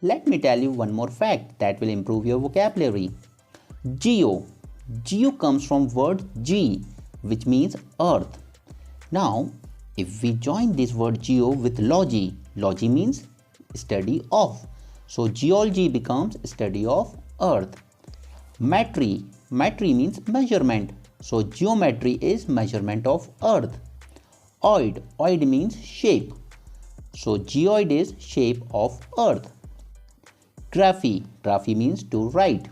let me tell you one more fact that will improve your vocabulary. Geo. Geo comes from word G, which means earth. Now, if we join this word geo with logy, logy means study of. So geology becomes study of earth. Metry. Metry means measurement. So geometry is measurement of earth. Oid. Oid means shape. So geoid is shape of earth. Graphy. Graphy means to write.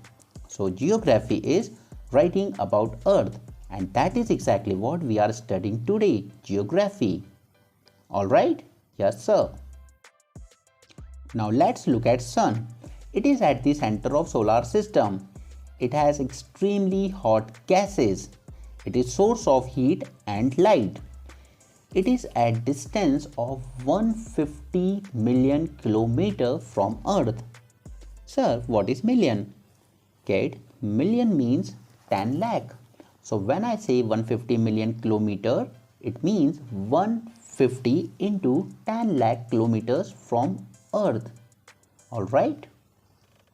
So geography is writing about earth, and that is exactly what we are studying today, geography. Alright? Yes sir. Now let's look at sun. It is at the center of solar system. It has extremely hot gases. It is source of heat and light. It is at distance of 150 million kilometer from earth. Sir, what is million? Kid, million means 10 lakh. So when I say 150 million kilometer, it means 150 into 10 lakh kilometers from earth. Alright?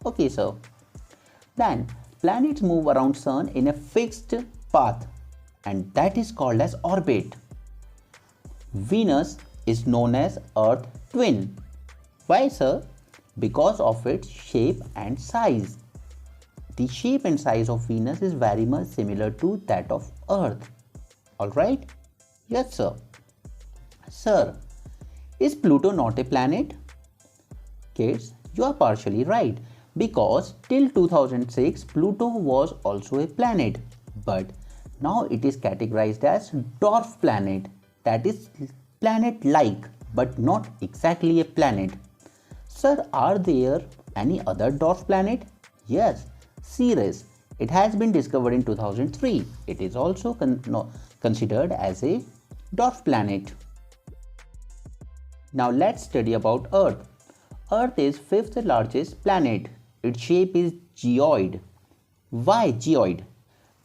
Okay sir. Then planets move around sun in a fixed path, and that is called as orbit. Venus is known as Earth twin. Why sir? Because of its shape and size. The shape and size of Venus is very much similar to that of Earth. Alright? Yes sir. Sir, is Pluto not a planet? Kids, you are partially right, because till 2006 Pluto was also a planet, but now it is categorized as dwarf planet, that is planet-like but not exactly a planet. Sir, are there any other dwarf planet? Yes, Ceres. It has been discovered in 2003. It is also considered as a dwarf planet. Now let's study about Earth. Earth is fifth largest planet. Its shape is geoid. Why geoid?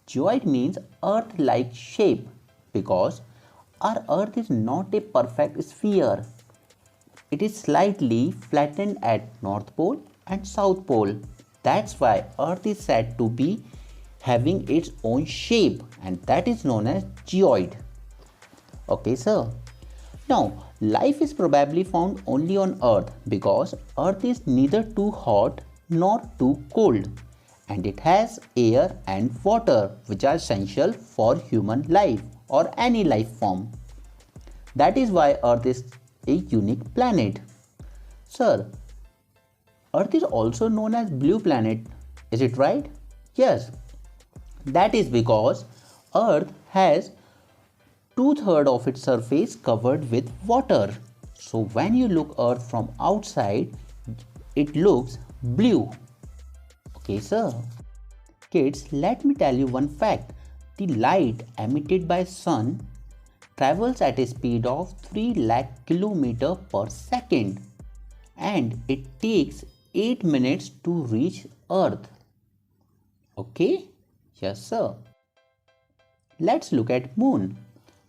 Geoid means Earth-like shape because our Earth is not a perfect sphere. It is slightly flattened at North Pole and South Pole. That's why Earth is said to be having its own shape, and that is known as geoid. Okay sir. Now life is probably found only on Earth because Earth is neither too hot nor too cold, and it has air and water which are essential for human life or any life form. That is why Earth is a unique planet. Sir, Earth is also known as blue planet. Is it right? Yes. That is because Earth has 2/3 of its surface covered with water. So when you look Earth from outside, it looks blue. Okay sir. Kids, let me tell you one fact. The light emitted by sun travels at a speed of 3 lakh km per second, and it takes 8 minutes to reach Earth. Okay? Yes sir. Let's look at Moon.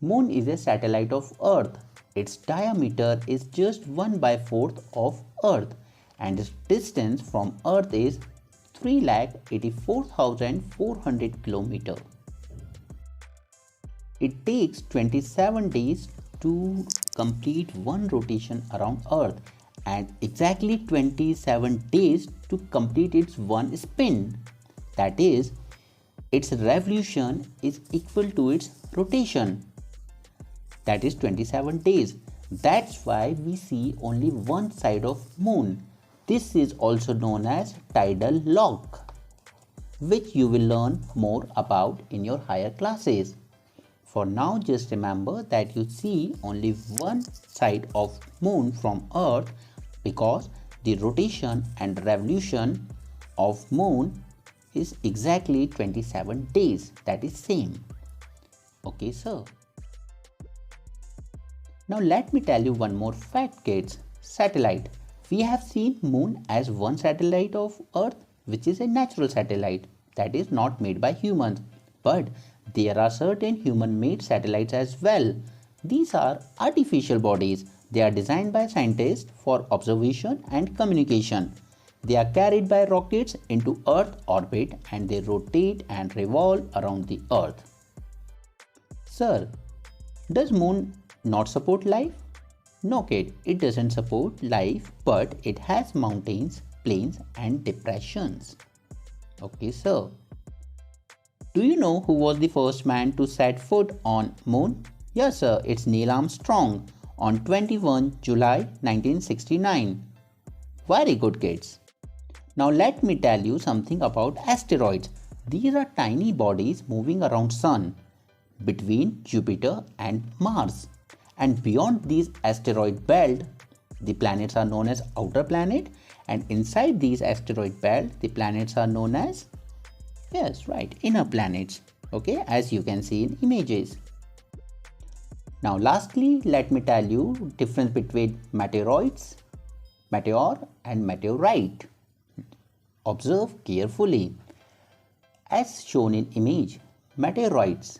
Moon is a satellite of Earth. Its diameter is just 1/4 of Earth, and its distance from Earth is 3,84,400 km. It takes 27 days to complete one rotation around Earth, and exactly 27 days to complete its one spin. That is, its revolution is equal to its rotation. That is 27 days. That's why we see only one side of Moon. This is also known as tidal lock, which you will learn more about in your higher classes. For now, just remember that you see only one side of Moon from Earth because the rotation and revolution of Moon is exactly 27 days. That is same. Okay, sir. Now let me tell you one more fact, kids. Satellite. We have seen Moon as one satellite of Earth, which is a natural satellite that is not made by humans. But there are certain human-made satellites as well. These are artificial bodies. They are designed by scientists for observation and communication. They are carried by rockets into Earth orbit and they rotate and revolve around the Earth. Sir, does Moon not support life? No kid, it doesn't support life, but it has mountains, plains and depressions. Okay, sir. Do you know who was the first man to set foot on Moon? Yes, sir, it's Neil Armstrong on 21 July 1969. Very good, kids. Now let me tell you something about asteroids. These are tiny bodies moving around Sun, between Jupiter and Mars. And beyond these asteroid belt, the planets are known as outer planet, and inside these asteroid belt, the planets are known as, yes, right, inner planets. Okay, as you can see in images. Now lastly, let me tell you difference between meteoroids, meteor and meteorite. Observe carefully. As shown in image, meteoroids,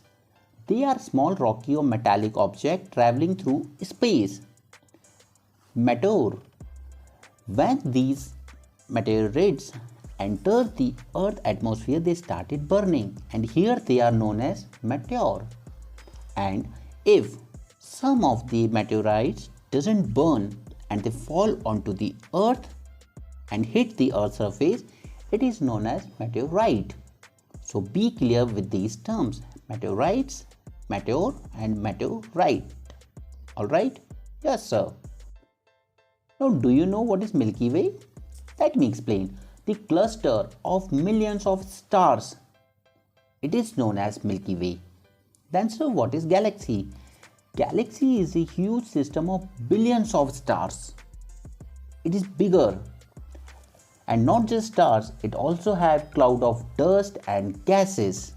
they are small rocky or metallic objects traveling through space. Meteor. When these meteorites enter the Earth atmosphere, they started burning, and here they are known as meteor. And if some of the meteorites doesn't burn and they fall onto the Earth and hit the Earth's surface, it is known as meteorite. So be clear with these terms: meteorites, meteor and meteorite. Alright? Yes, sir. Now, do you know what is Milky Way? Let me explain. The cluster of millions of stars. It is known as Milky Way. Then, sir, what is galaxy? Galaxy is a huge system of billions of stars. It is bigger. And not just stars, it also has cloud of dust and gases.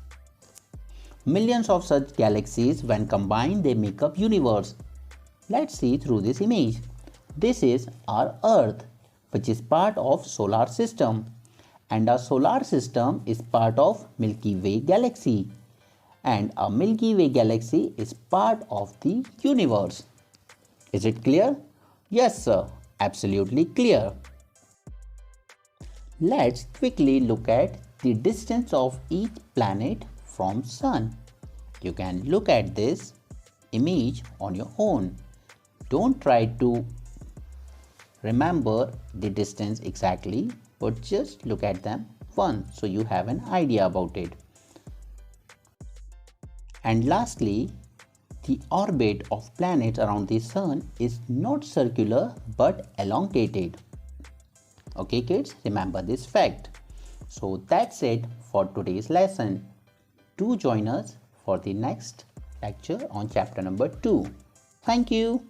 Millions of such galaxies, when combined, they make up universe. Let's see through this image. This is our Earth, which is part of solar system, and our solar system is part of Milky Way galaxy, and our Milky Way galaxy is part of the universe. Is it clear? Yes, sir, absolutely clear. Let's quickly look at the distance of each planet from Sun. You can look at this image on your own. Don't try to remember the distance exactly, but just look at them once so you have an idea about it. And lastly, the orbit of planets around the Sun is not circular but elongated. Okay kids, remember this fact. So that's it for today's lesson. Do join us for the next lecture on chapter number 2. Thank you.